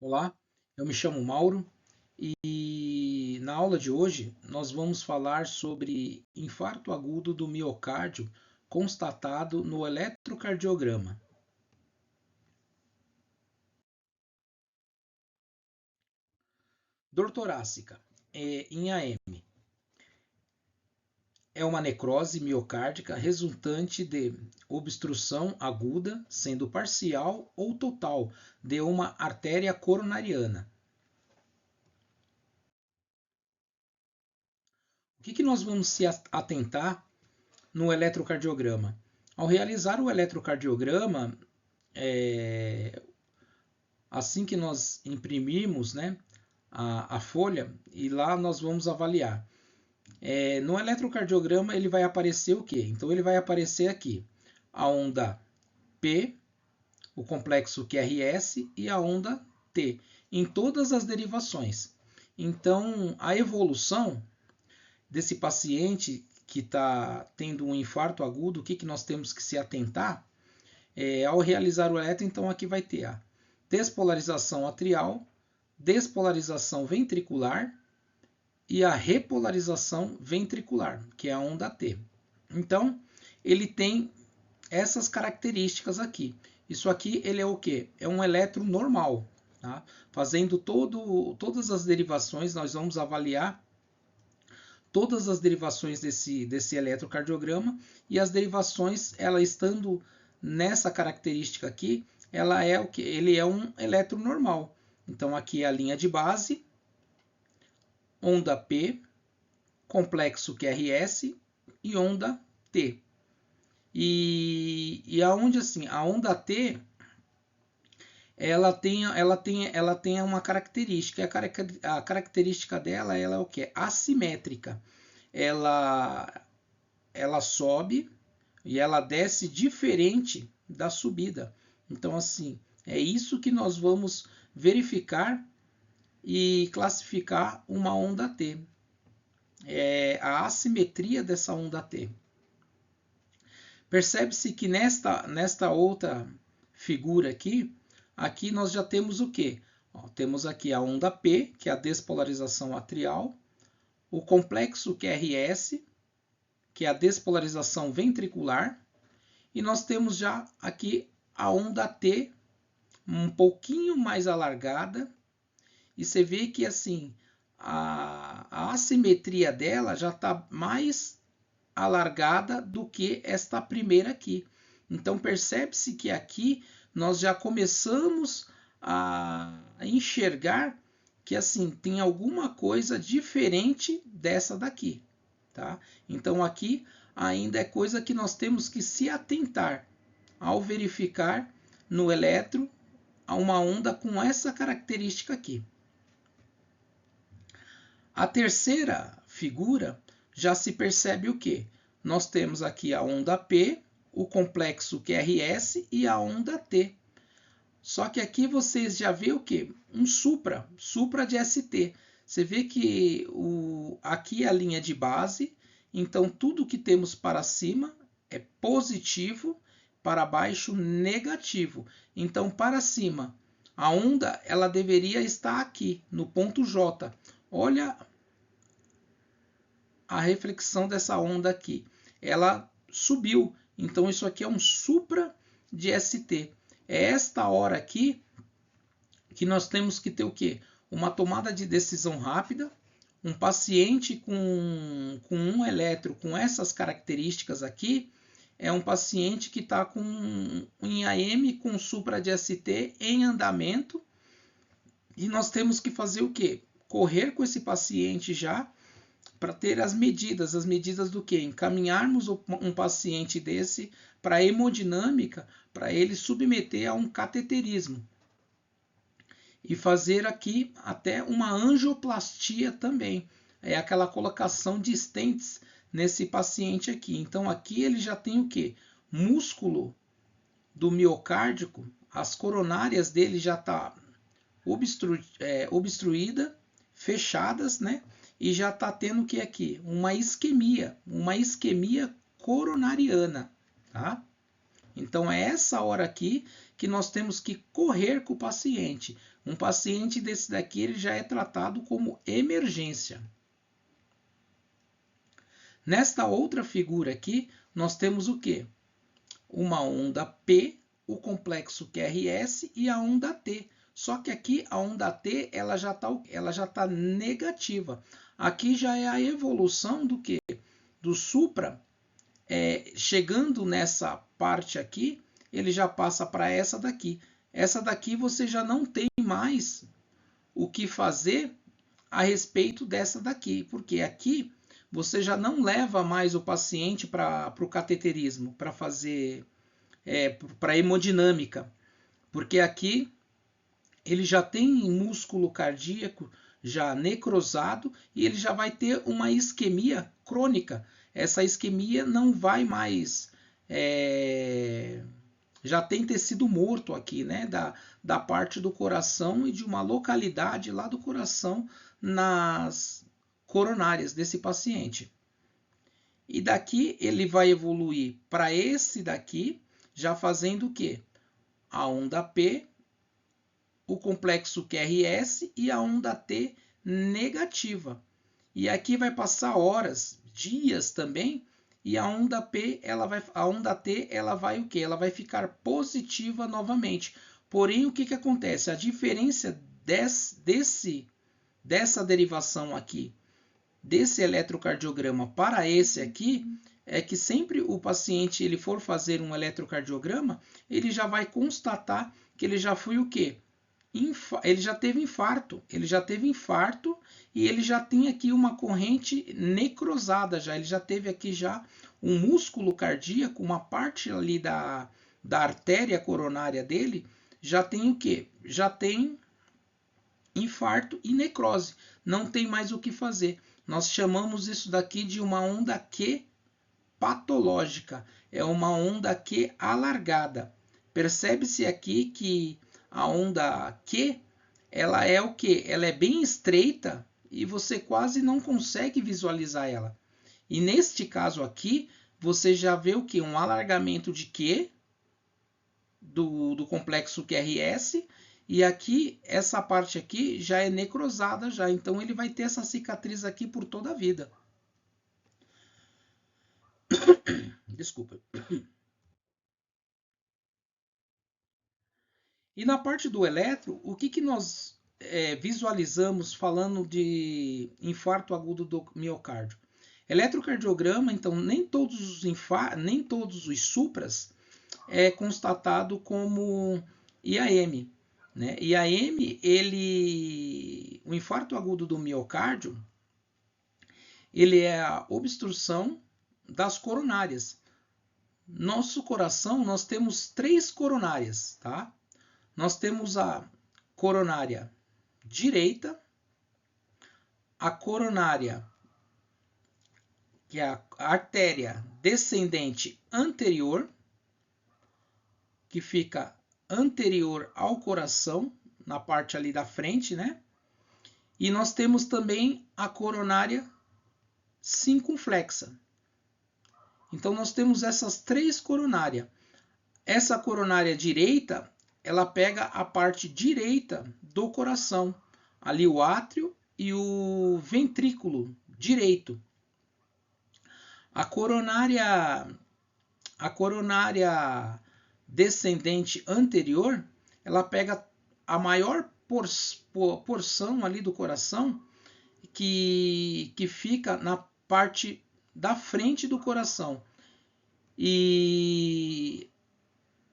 Olá, eu me chamo Mauro e na aula de hoje nós vamos falar sobre infarto agudo do miocárdio constatado no eletrocardiograma. Dor torácica em AM é uma necrose miocárdica resultante de obstrução aguda, sendo parcial ou total, de uma artéria coronariana. O que nós vamos se atentar no eletrocardiograma? Ao realizar o eletrocardiograma, assim que nós imprimirmos, né, a folha, e lá nós vamos avaliar. No eletrocardiograma ele vai aparecer o quê? Então ele vai aparecer aqui a onda P, o complexo QRS e a onda T, em todas as derivações. Então a evolução desse paciente que está tendo um infarto agudo, o que nós temos que se atentar? Ao realizar o eletro, então aqui vai ter a despolarização atrial, despolarização ventricular e a repolarização ventricular, que é a onda T. Então, ele tem essas características aqui. Isso aqui ele é o quê? É um eletro normal. Tá? Fazendo todas as derivações, nós vamos avaliar todas as derivações desse eletrocardiograma, e as derivações, ela estando nessa característica aqui, ela é o que? Ele é um eletro normal. Então aqui é a linha de base, onda P, complexo QRS e onda T. E aonde assim, a onda T ela tem uma característica. A característica dela ela é o que? Assimétrica. Ela sobe e ela desce diferente da subida. Então, assim, é isso que nós vamos verificar e classificar uma onda T. É a assimetria dessa onda T. Percebe-se que nesta outra figura aqui nós já temos o quê? Temos aqui a onda P, que é a despolarização atrial, o complexo QRS, que é a despolarização ventricular, e nós temos já aqui a onda T um pouquinho mais alargada, e você vê que assim a assimetria dela já está mais alargada do que esta primeira aqui. Então percebe-se que aqui nós já começamos a enxergar que assim tem alguma coisa diferente dessa daqui, tá? Então aqui ainda é coisa que nós temos que se atentar ao verificar no eletro uma onda com essa característica aqui. A terceira figura já se percebe o que? Nós temos aqui a onda P, o complexo QRS e a onda T. Só que aqui vocês já vê o que? Um supra de ST. Você vê que aqui é a linha de base, então tudo que temos para cima é positivo, para baixo negativo. Então para cima, a onda ela deveria estar aqui, no ponto J. Olha a reflexão dessa onda aqui. Ela subiu, então isso aqui é um supra de ST. É esta hora aqui que nós temos que ter o quê? Uma tomada de decisão rápida. Um paciente com um eletro com essas características aqui é um paciente que está com em AM com supra de ST em andamento, e nós temos que fazer o quê? Correr com esse paciente já para ter as medidas do que? Encaminharmos um paciente desse para a hemodinâmica, para ele submeter a um cateterismo. E fazer aqui até uma angioplastia também. É aquela colocação de stents nesse paciente aqui. Então aqui ele já tem o que? Músculo do miocárdico, as coronárias dele já está obstruída, fechadas, né? E já está tendo o que aqui? Uma isquemia coronariana, tá? Então é essa hora aqui que nós temos que correr com o paciente. Um paciente desse daqui ele já é tratado como emergência. Nesta outra figura aqui, nós temos o quê? Uma onda P, o complexo QRS e a onda T. Só que aqui a onda T ela já tá negativa. Aqui já é a evolução do quê? Do supra, chegando nessa parte aqui, ele já passa para essa daqui. Essa daqui você já não tem mais o que fazer a respeito dessa daqui, porque aqui você já não leva mais o paciente para o cateterismo, para fazer para hemodinâmica, porque aqui ele já tem músculo cardíaco já necrosado e ele já vai ter uma isquemia crônica. Essa isquemia não vai mais... já tem tecido morto aqui, né? Da parte do coração e de uma localidade lá do coração nas coronárias desse paciente. E daqui ele vai evoluir para esse daqui, já fazendo o quê? A onda P, o complexo QRS e a onda T negativa. E aqui vai passar horas, dias também, e a onda P, a onda T, ela vai o quê? Ela vai ficar positiva novamente. Porém, o que acontece? A diferença dessa derivação aqui, desse eletrocardiograma para esse aqui, é que sempre o paciente ele for fazer um eletrocardiograma, ele já vai constatar que ele já foi o quê? Ele já teve infarto, e ele já tem aqui uma corrente necrosada já, ele já teve aqui já um músculo cardíaco, uma parte ali da artéria coronária dele, já tem o quê? Já tem infarto e necrose, não tem mais o que fazer. Nós chamamos isso daqui de uma onda Q patológica, é uma onda Q alargada. Percebe-se aqui que a onda Q, ela é o quê? Ela é bem estreita e você quase não consegue visualizar ela. E neste caso aqui, você já vê o quê? Um alargamento de Q do complexo QRS, e aqui, essa parte aqui já é necrosada já, então ele vai ter essa cicatriz aqui por toda a vida. Desculpa. E na parte do eletro, o que nós visualizamos falando de infarto agudo do miocárdio? Eletrocardiograma, então, nem todos os supras é constatado como IAM. Né? IAM, o infarto agudo do miocárdio, ele é a obstrução das coronárias. Nosso coração, nós temos 3 coronárias, tá? Nós temos a coronária direita, a coronária, que é a artéria descendente anterior, que fica anterior ao coração, na parte ali da frente, né? E nós temos também a coronária circunflexa. Então nós temos essas 3 coronárias. Essa coronária direita, ela pega a parte direita do coração, ali o átrio e o ventrículo direito. A coronária descendente anterior, ela pega a maior porção ali do coração que fica na parte da frente do coração. E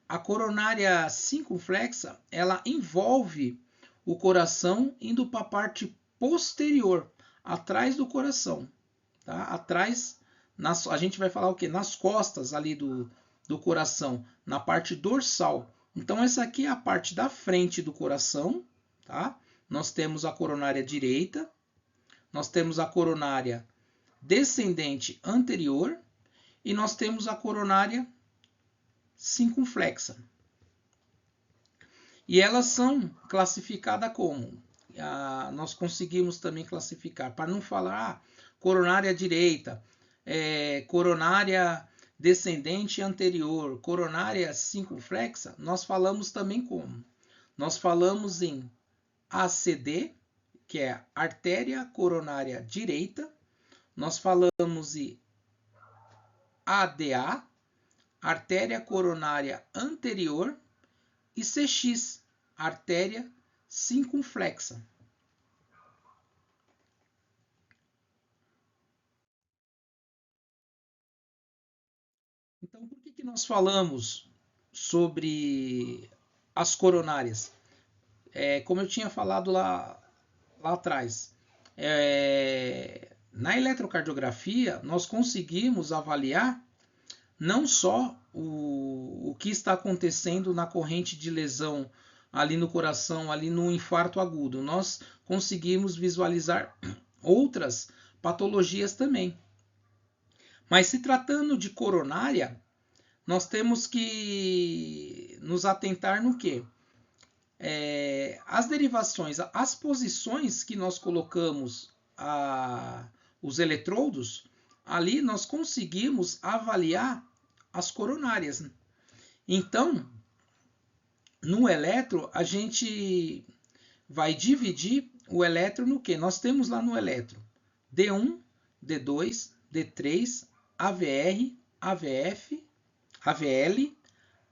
a coronária circunflexa, ela envolve o coração indo para a parte posterior, atrás do coração. Tá? Atrás, a gente vai falar o quê? Nas costas ali do coração, na parte dorsal. Então, essa aqui é a parte da frente do coração. Tá? Nós temos a coronária direita, nós temos a coronária descendente anterior e nós temos a coronária circunflexa. E elas são classificadas como? Nós conseguimos também classificar, para não falar coronária direita, coronária descendente anterior, coronária circunflexa, nós falamos também como? Nós falamos em ACD, que é artéria coronária direita. Nós falamos em ADA, artéria coronária anterior, e CX, artéria circunflexa. Então, por que nós falamos sobre as coronárias? Como eu tinha falado lá atrás, na eletrocardiografia nós conseguimos avaliar não só o que está acontecendo na corrente de lesão ali no coração, ali no infarto agudo, nós conseguimos visualizar outras patologias também. Mas se tratando de coronária, nós temos que nos atentar no quê? As derivações, as posições que nós colocamos os eletrodos, ali nós conseguimos avaliar as coronárias. Então, no eletro, a gente vai dividir o eletro no quê? Nós temos lá no eletro D1, D2, D3, AVR, AVF, AVL,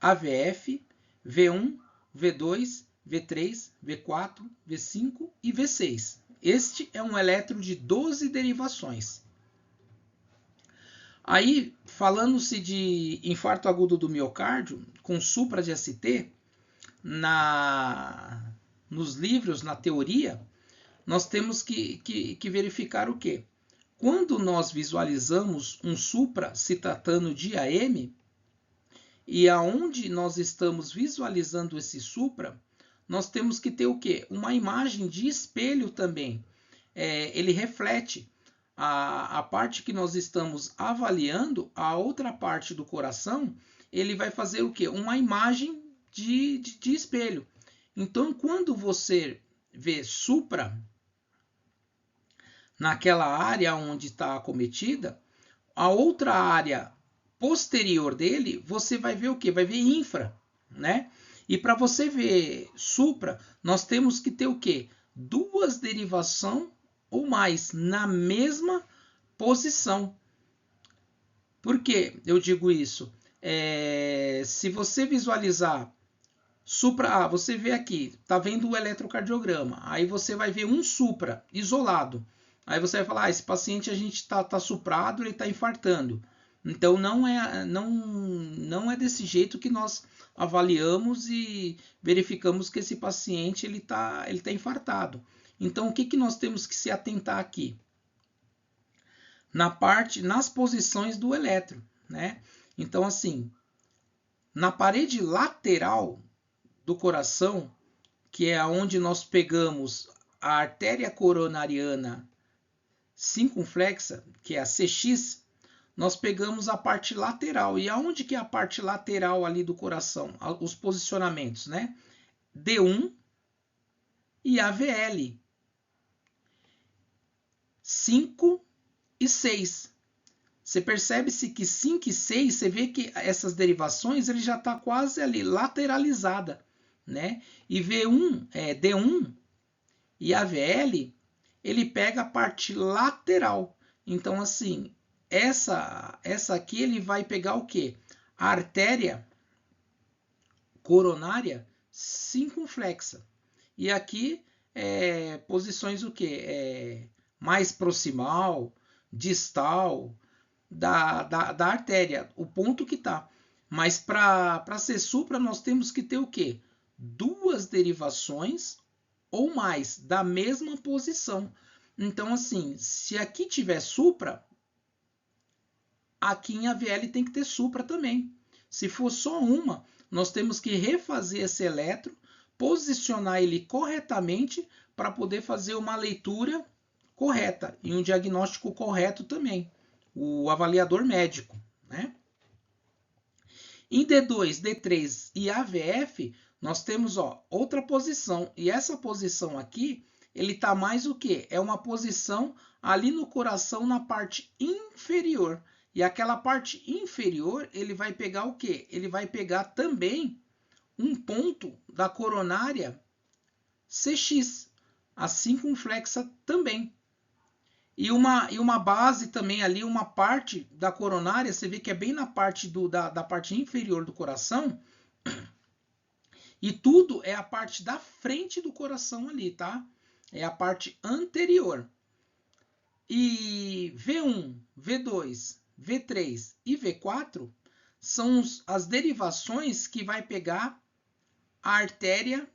AVF, V1, V2, V3, V4, V5 e V6. Este é um eletro de 12 derivações. Aí, falando-se de infarto agudo do miocárdio, com supra de ST, nos livros, na teoria, nós temos que verificar o quê? Quando nós visualizamos um supra se tratando de AM, e aonde nós estamos visualizando esse supra, nós temos que ter o quê? Uma imagem de espelho também. Ele reflete a parte que nós estamos avaliando, a outra parte do coração, ele vai fazer o quê? Uma imagem de espelho. Então, quando você vê supra naquela área onde está acometida, a outra área posterior dele, você vai ver o quê? Vai ver infra, né? E para você ver supra, nós temos que ter o quê? Duas derivações ou mais na mesma posição. Por que eu digo isso? Se você visualizar supra, você vê aqui, tá vendo o eletrocardiograma, aí você vai ver um supra isolado. Aí você vai falar, esse paciente a gente tá suprado, ele está infartando. Então não é desse jeito que nós avaliamos e verificamos que esse paciente ele tá infartado. Então o que nós temos que se atentar aqui? Nas posições do eletro, né? Então assim, na parede lateral do coração, que é onde nós pegamos a artéria coronariana circunflexa, que é a CX, nós pegamos a parte lateral. E aonde que é a parte lateral ali do coração? Os posicionamentos, né? D1 e AVL. 5 e 6. Você percebe-se que 5 e 6, você vê que essas derivações ele já está quase ali lateralizada, né? E D1 e AVL, ele pega a parte lateral. Então, assim, essa aqui ele vai pegar o quê? A artéria coronária circunflexa. E aqui, posições o quê? Mais proximal, distal da artéria, o ponto que está. Mas para ser supra, nós temos que ter o quê? Duas derivações ou mais da mesma posição. Então, assim, se aqui tiver supra, aqui em AVL tem que ter supra também. Se for só uma, nós temos que refazer esse eletro, posicionar ele corretamente para poder fazer uma leitura correta e um diagnóstico correto também, o avaliador médico, né? Em D2, D3 e AVF, nós temos outra posição, e essa posição aqui, ele está mais o quê? É uma posição ali no coração na parte inferior. E aquela parte inferior, ele vai pegar o quê? Ele vai pegar também um ponto da coronária CX, a circunflexa também. E uma base também ali, uma parte da coronária, você vê que é bem na parte da parte inferior do coração. E tudo é a parte da frente do coração ali, tá? É a parte anterior. E V1, V2, V3 e V4 são as derivações que vai pegar a artéria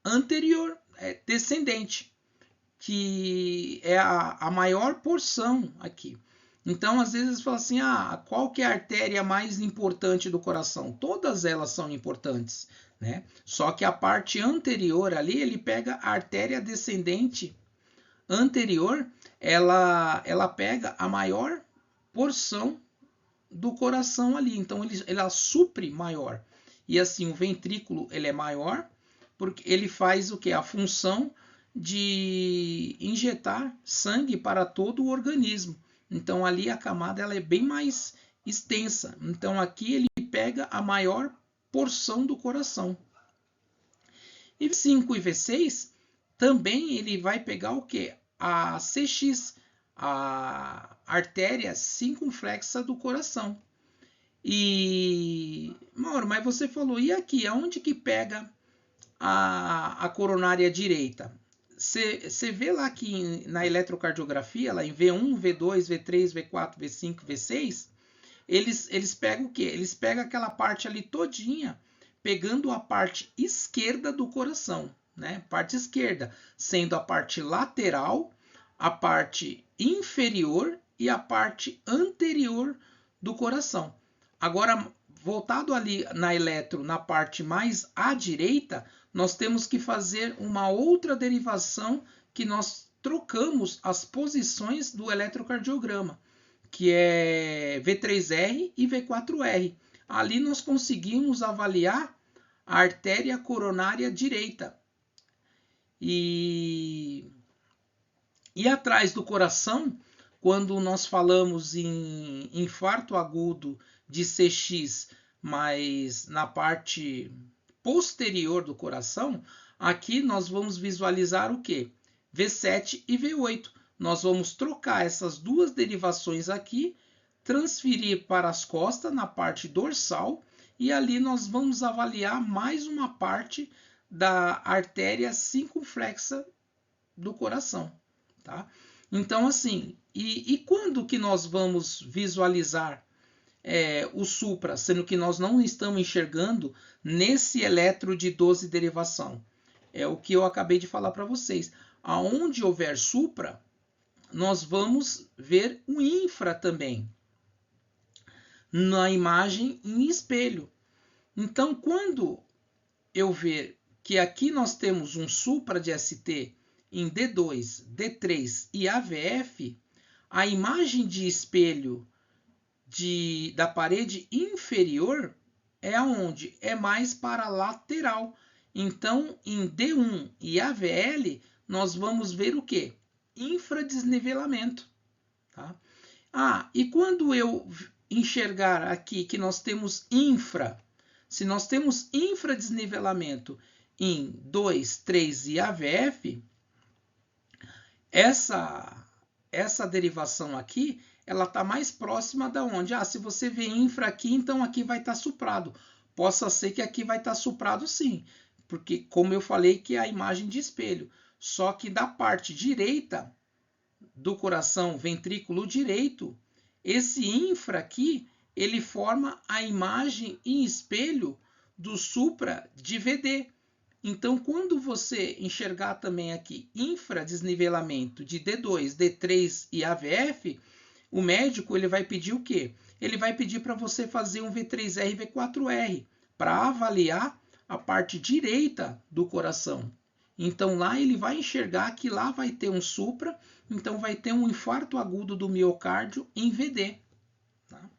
anterior, descendente, que é a maior porção aqui. Então, às vezes, fala assim, qual que é a artéria mais importante do coração? Todas elas são importantes, né? Só que a parte anterior ali, ele pega a artéria descendente anterior, ela pega a maior porção do coração ali. Então, ela supre maior. E assim, o ventrículo, ele é maior, porque ele faz o quê? A função de injetar sangue para todo o organismo. Então ali a camada ela é bem mais extensa. Então aqui ele pega a maior porção do coração. E V5 e V6 também ele vai pegar o que? A CX, a artéria circunflexa do coração. E Mauro, mas você falou, e aqui, aonde que pega a coronária direita? Você vê lá que na eletrocardiografia, lá em V1, V2, V3, V4, V5, V6, eles pegam o quê? Eles pegam aquela parte ali todinha, pegando a parte esquerda do coração, né? Parte esquerda, sendo a parte lateral, a parte inferior e a parte anterior do coração. Agora, voltado ali na eletro, na parte mais à direita, nós temos que fazer uma outra derivação que nós trocamos as posições do eletrocardiograma, que é V3R e V4R. Ali nós conseguimos avaliar a artéria coronária direita. E atrás do coração, quando nós falamos em infarto agudo de CX, mas na parte posterior do coração, aqui nós vamos visualizar o quê? V7 e V8. Nós vamos trocar essas duas derivações aqui, transferir para as costas na parte dorsal e ali nós vamos avaliar mais uma parte da artéria circunflexa do coração, tá? Então, assim, e quando que nós vamos visualizar o supra, sendo que nós não estamos enxergando nesse eletro de 12 derivação? É o que eu acabei de falar para vocês. Aonde houver supra, nós vamos ver o infra também, na imagem em espelho. Então, quando eu ver que aqui nós temos um supra de ST em D2, D3 e AVF, a imagem de espelho da parede inferior é aonde? É mais para a lateral. Então, em D1 e AVL, nós vamos ver o quê? Infradesnivelamento. Tá? E quando eu enxergar aqui que nós temos se nós temos infradesnivelamento em 2, 3 e AVF, essa derivação aqui, ela está mais próxima da onde? Se você vê infra aqui, então aqui vai estar suprado. Possa ser que aqui vai estar suprado sim, porque como eu falei que é a imagem de espelho. Só que da parte direita do coração, ventrículo direito, esse infra aqui, ele forma a imagem em espelho do supra de VD. Então, quando você enxergar também aqui infradesnivelamento de D2, D3 e AVF, o médico ele vai pedir o quê? Ele vai pedir para você fazer um V3R e V4R para avaliar a parte direita do coração. Então, lá ele vai enxergar que lá vai ter um supra, então vai ter um infarto agudo do miocárdio em VD. Tá?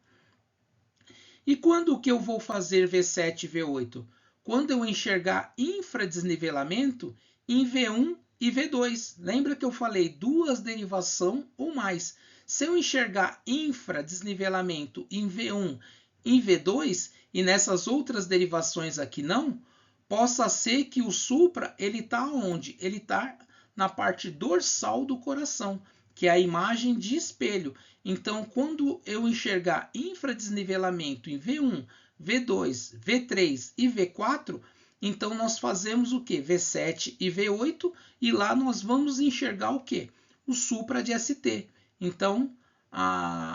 E quando que eu vou fazer V7 e V8? Quando eu enxergar infradesnivelamento em V1 e V2. Lembra que eu falei duas derivação ou mais. Se eu enxergar infradesnivelamento em V1, em V2, e nessas outras derivações aqui não, possa ser que o supra, ele está onde? Ele está na parte dorsal do coração, que é a imagem de espelho. Então, quando eu enxergar infradesnivelamento em V1, V2, V3 e V4, então nós fazemos o que? V7 e V8, e lá nós vamos enxergar o que? O supra de ST. Então,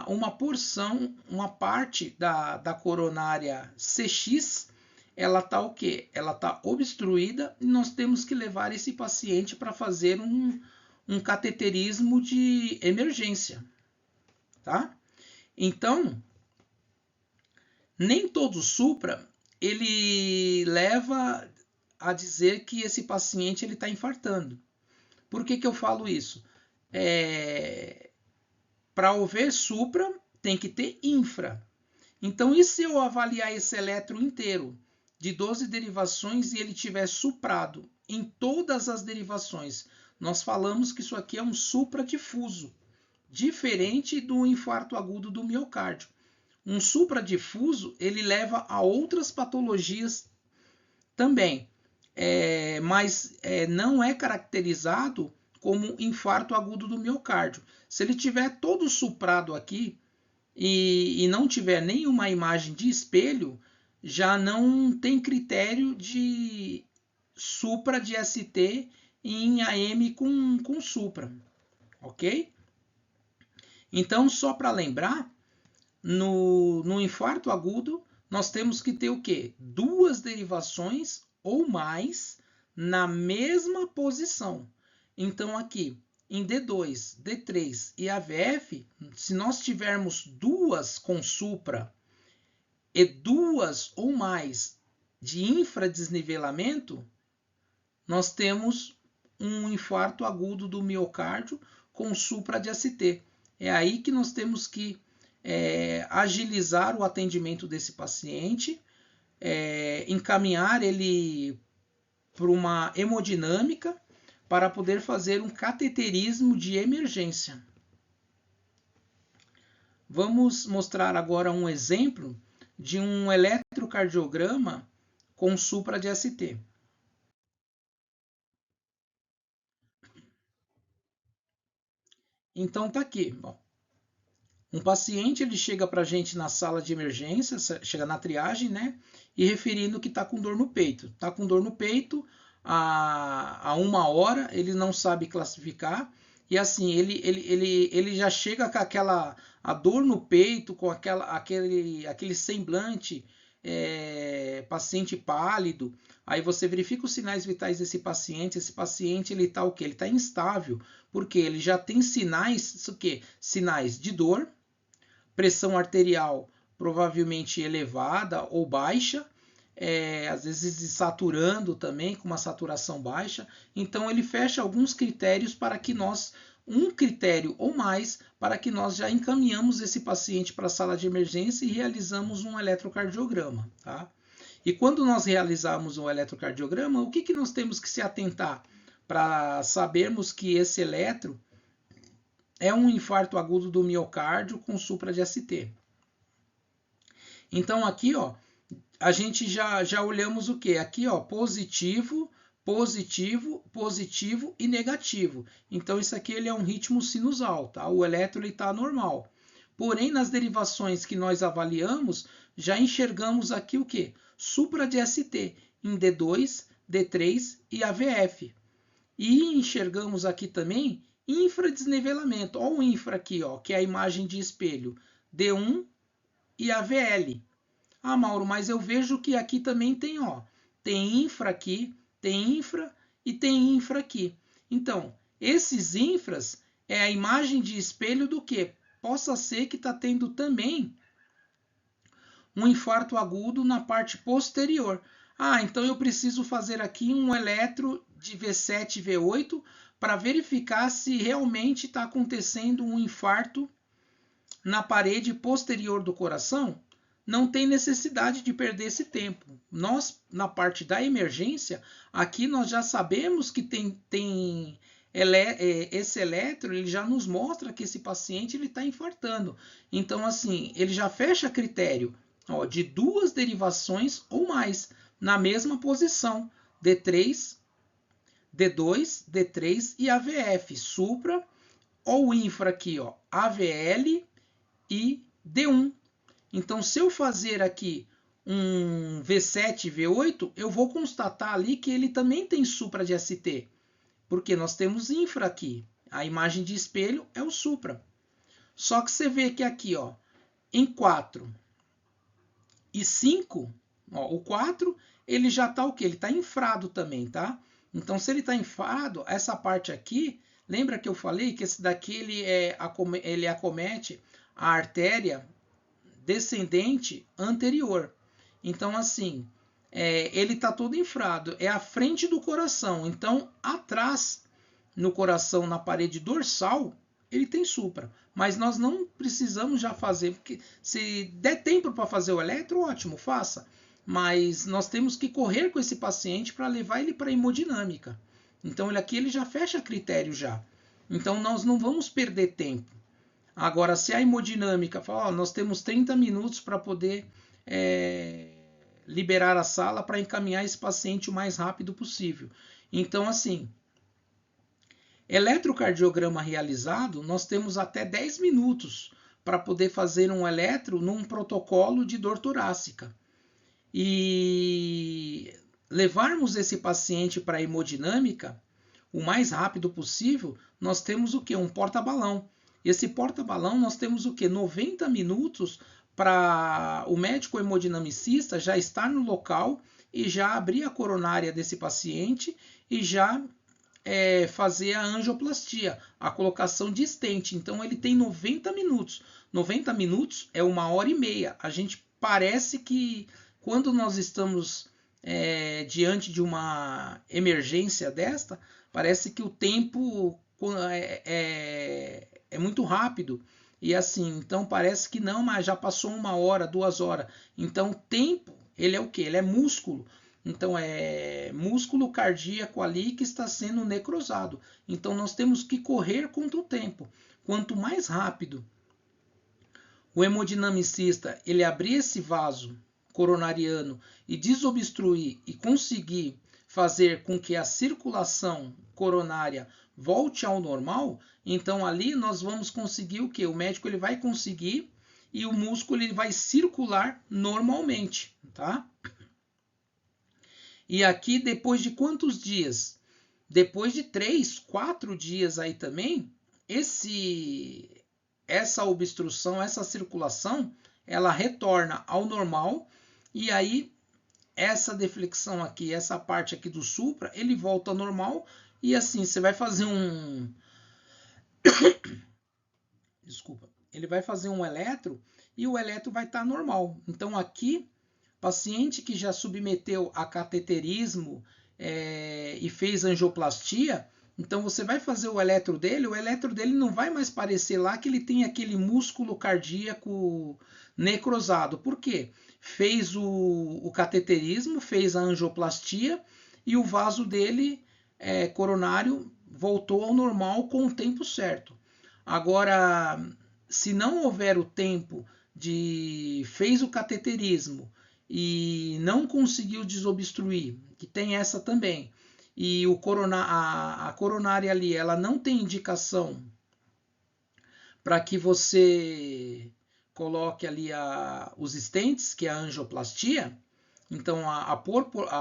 uma porção, uma parte da coronária CX, ela está o quê? Ela está obstruída e nós temos que levar esse paciente para fazer um cateterismo de emergência, tá? Então, nem todo supra ele leva a dizer que esse paciente ele está infartando. Por que eu falo isso? Para haver supra, tem que ter infra. Então, e se eu avaliar esse eletro inteiro de 12 derivações e ele tiver suprado em todas as derivações? Nós falamos que isso aqui é um supradifuso, diferente do infarto agudo do miocárdio. Um supradifuso, ele leva a outras patologias também, mas não é caracterizado como infarto agudo do miocárdio. Se ele tiver todo suprado aqui e não tiver nenhuma imagem de espelho, já não tem critério de supra de ST em AM com supra, ok? Então, só para lembrar, no infarto agudo, nós temos que ter o quê? Duas derivações ou mais na mesma posição. Então, aqui, em D2, D3 e AVF, se nós tivermos duas com supra e duas ou mais de infradesnivelamento, nós temos um infarto agudo do miocárdio com supra de ST. É aí que nós temos que agilizar o atendimento desse paciente, encaminhar ele para uma hemodinâmica para poder fazer um cateterismo de emergência. Vamos mostrar agora um exemplo de um eletrocardiograma com supra de ST. Então tá aqui, ó. Um paciente ele chega para a gente na sala de emergência, chega na triagem, né? E referindo que está com dor no peito. Está com dor no peito há 1 hora, ele não sabe classificar. E assim, ele já chega com a dor no peito, com aquele semblante, paciente pálido. Aí você verifica os sinais vitais desse paciente. Esse paciente ele está o quê? Ele está instável, porque ele já tem sinais, o quê? Sinais de dor, pressão arterial provavelmente elevada ou baixa, às vezes saturando também, com uma saturação baixa. Então ele fecha alguns critérios para que nós, um critério ou mais, para que nós já encaminhamos esse paciente para a sala de emergência e realizamos um eletrocardiograma, tá? E quando nós realizarmos um eletrocardiograma, o que nós temos que se atentar para sabermos que esse eletro é um infarto agudo do miocárdio com supra de ST? Então aqui, ó, a gente já olhamos o que? Aqui, ó, positivo, positivo, positivo e negativo. Então isso aqui ele é um ritmo sinusal, tá? O eletro está normal. Porém, nas derivações que nós avaliamos, já enxergamos aqui o que? Supra de ST em D2, D3 e AVF. E enxergamos aqui também infradesnivelamento. Olha o infra aqui, ó, que é a imagem de espelho, D1 e AVL. Ah, Mauro, mas eu vejo que aqui também tem, ó, tem infra aqui, tem infra e tem infra aqui. Então, esses infras é a imagem de espelho do que? Possa ser que está tendo também um infarto agudo na parte posterior. Ah, então eu preciso fazer aqui um eletro de V7 e V8 para verificar se realmente está acontecendo um infarto na parede posterior do coração. Não tem necessidade de perder esse tempo. Nós, na parte da emergência, aqui nós já sabemos que tem esse eletro ele já nos mostra que esse paciente está infartando. Então, assim, ele já fecha critério, ó, de 2 derivações ou mais na mesma posição, D3, D2, D3 e AVF, supra ou infra aqui, ó, AVL e D1. Então, se eu fazer aqui um V7 e V8, eu vou constatar ali que ele também tem supra de ST, porque nós temos infra aqui. A imagem de espelho é o supra. Só que você vê que aqui, ó, em 4 e 5, ó, o 4 ele já está o quê? Ele está infrado também, tá? Então, se ele está infrado, essa parte aqui, lembra que eu falei que esse daqui ele acomete a artéria descendente anterior. Então, assim, ele está todo infrado, é a frente do coração. Então, atrás, no coração, na parede dorsal, ele tem supra. Mas nós não precisamos já fazer, porque se der tempo para fazer o eletro, ótimo, faça. Mas nós temos que correr com esse paciente para levar ele para a hemodinâmica. Então, ele já fecha critério já. Então, nós não vamos perder tempo. Agora, se a hemodinâmica fala, nós temos 30 minutos para poder liberar a sala para encaminhar esse paciente o mais rápido possível. Então, assim, eletrocardiograma realizado, nós temos até 10 minutos para poder fazer um eletro num protocolo de dor torácica. E levarmos esse paciente para a hemodinâmica o mais rápido possível, nós temos o quê? Um porta-balão. Esse porta-balão nós temos o quê? 90 minutos para o médico hemodinamicista já estar no local e já abrir a coronária desse paciente e já fazer a angioplastia, a colocação de stent. Então ele tem 90 minutos. 90 minutos é 1h30. A gente parece que quando nós estamos diante de uma emergência desta, parece que o tempo é muito rápido. E assim, então parece que não, mas já passou 1 hora, 2 horas. Então o tempo, ele é o quê? Ele é músculo. Então é músculo cardíaco ali que está sendo necrosado. Então nós temos que correr contra o tempo. Quanto mais rápido o hemodinamicista ele abrir esse vaso coronariano e desobstruir e conseguir fazer com que a circulação coronária volte ao normal, então ali nós vamos conseguir o quê? O médico ele vai conseguir e o músculo ele vai circular normalmente, tá? E aqui depois de quantos dias? Depois de 3, 4 dias aí também, essa obstrução, essa circulação, ela retorna ao normal e aí essa deflexão aqui, essa parte aqui do supra, ele volta ao normal e assim, você vai fazer Desculpa. Ele vai fazer um eletro e o eletro vai estar normal. Então aqui, paciente que já submeteu a cateterismo e fez angioplastia, então você vai fazer o eletro dele não vai mais parecer lá que ele tem aquele músculo cardíaco necrosado. Por quê? Fez o cateterismo, fez a angioplastia e o vaso dele coronário voltou ao normal com o tempo certo. Agora, se não houver o tempo fez o cateterismo e não conseguiu desobstruir, que tem essa também, e a coronária ali ela não tem indicação para que você coloque ali os stents, que é a angioplastia, então a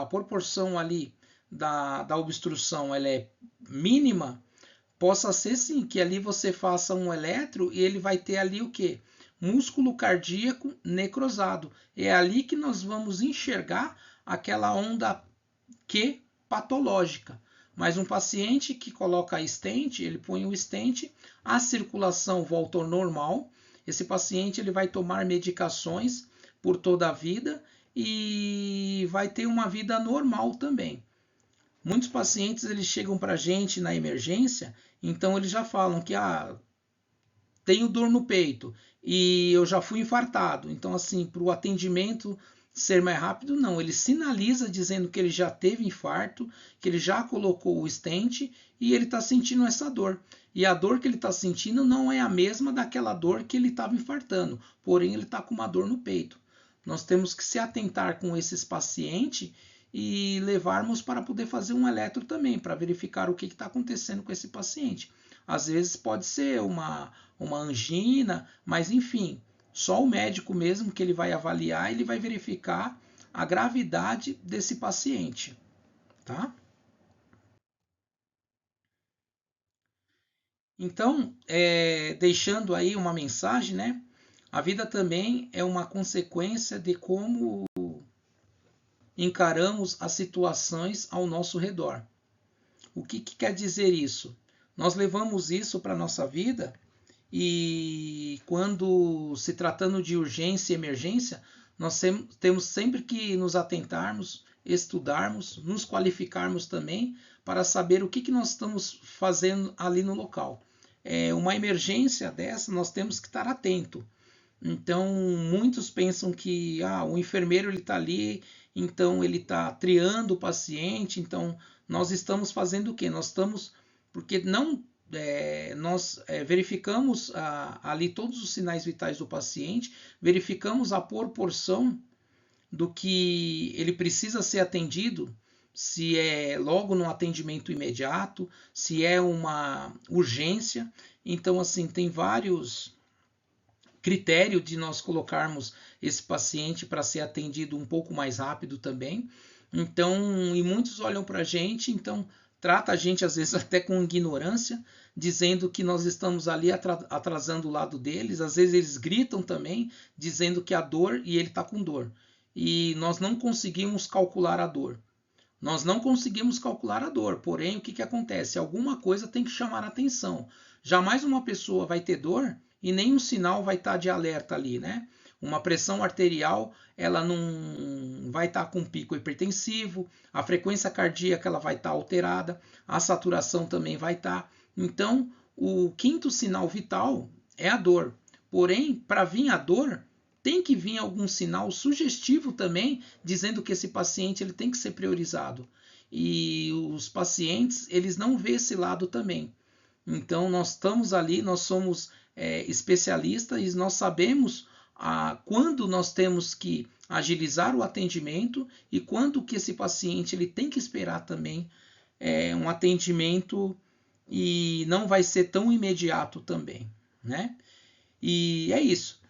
proporção ali da obstrução ela é mínima, possa ser sim que ali você faça um eletro e ele vai ter ali o quê? Músculo cardíaco necrosado. É ali que nós vamos enxergar aquela onda Q patológica. Mas um paciente que coloca a stent, ele põe o stent, a circulação volta ao normal. Esse paciente ele vai tomar medicações por toda a vida e vai ter uma vida normal também. Muitos pacientes eles chegam para a gente na emergência, então eles já falam que tenho dor no peito e eu já fui infartado. Então assim, para o atendimento ser mais rápido, não. Ele sinaliza dizendo que ele já teve infarto, que ele já colocou o stent e ele está sentindo essa dor. E a dor que ele está sentindo não é a mesma daquela dor que ele estava infartando, porém ele está com uma dor no peito. Nós temos que se atentar com esses pacientes e levarmos para poder fazer um eletro também, para verificar o que está acontecendo com esse paciente. Às vezes pode ser uma angina, mas enfim, só o médico mesmo que ele vai avaliar, ele vai verificar a gravidade desse paciente, tá? Então, deixando aí uma mensagem, né? A vida também é uma consequência de como encaramos as situações ao nosso redor. O que quer dizer isso? Nós levamos isso para a nossa vida e quando se tratando de urgência e emergência, nós temos sempre que nos atentarmos, estudarmos, nos qualificarmos também para saber o que nós estamos fazendo ali no local. Uma emergência dessa, nós temos que estar atento. Então, muitos pensam que o enfermeiro está ali, então ele está triando o paciente, então nós estamos fazendo o quê? Nós estamos, porque não nós verificamos ali todos os sinais vitais do paciente, verificamos a proporção do que ele precisa ser atendido, se é logo no atendimento imediato, se é uma urgência. Então, assim, tem vários critério de nós colocarmos esse paciente para ser atendido um pouco mais rápido também. Então, e muitos olham para a gente, então trata a gente às vezes até com ignorância, dizendo que nós estamos ali atrasando o lado deles. Às vezes eles gritam também, dizendo que a dor e ele está com dor. E nós não conseguimos calcular a dor. Nós não conseguimos calcular a dor, porém o que acontece? Alguma coisa tem que chamar a atenção. Jamais uma pessoa vai ter dor e nenhum sinal vai estar de alerta ali, né? Uma pressão arterial, ela não vai estar com pico hipertensivo, a frequência cardíaca ela vai estar alterada, a saturação também vai estar. Então, o quinto sinal vital é a dor. Porém, para vir a dor, tem que vir algum sinal sugestivo também, dizendo que esse paciente ele tem que ser priorizado. E os pacientes, eles não vê esse lado também. Então, nós estamos ali, nós somos especialistas e nós sabemos quando nós temos que agilizar o atendimento e quando que esse paciente ele tem que esperar também um atendimento e não vai ser tão imediato também, né? E é isso.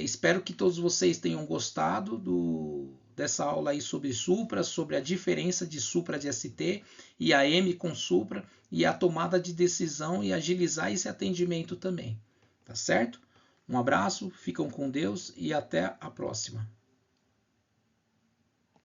Espero que todos vocês tenham gostado dessa aula aí sobre Supra, sobre a diferença de Supra de ST e AM com Supra e a tomada de decisão e agilizar esse atendimento também. Tá certo? Um abraço, ficam com Deus e até a próxima.